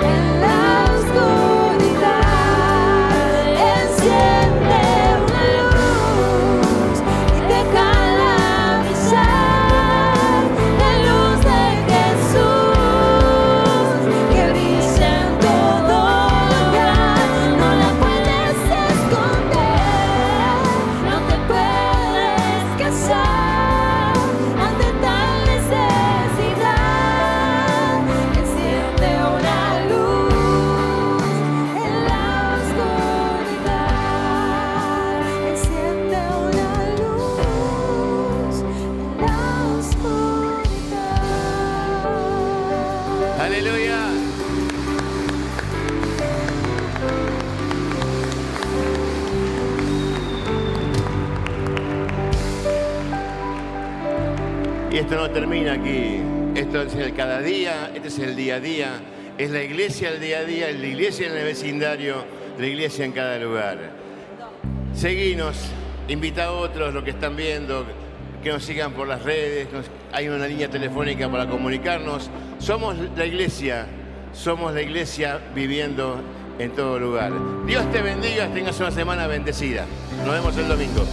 en la oscuridad. Enciende una luz y déjala brillar, la luz de Jesús que brilla en todo lugar. No la puedes esconder, no te puedes callar ante tal necesidad. Enciende una luz en la oscuridad. Enciende una luz en la oscuridad. Aleluya. Y esto no termina aquí. Esto es el cada día, este es el día a día. Es la iglesia el día a día, es la iglesia en el vecindario, la iglesia en cada lugar. Seguinos, invita a otros, los que están viendo, que nos sigan por las redes. Hay una línea telefónica para comunicarnos. Somos la iglesia viviendo en todo lugar. Dios te bendiga, tengas una semana bendecida. Nos vemos el domingo.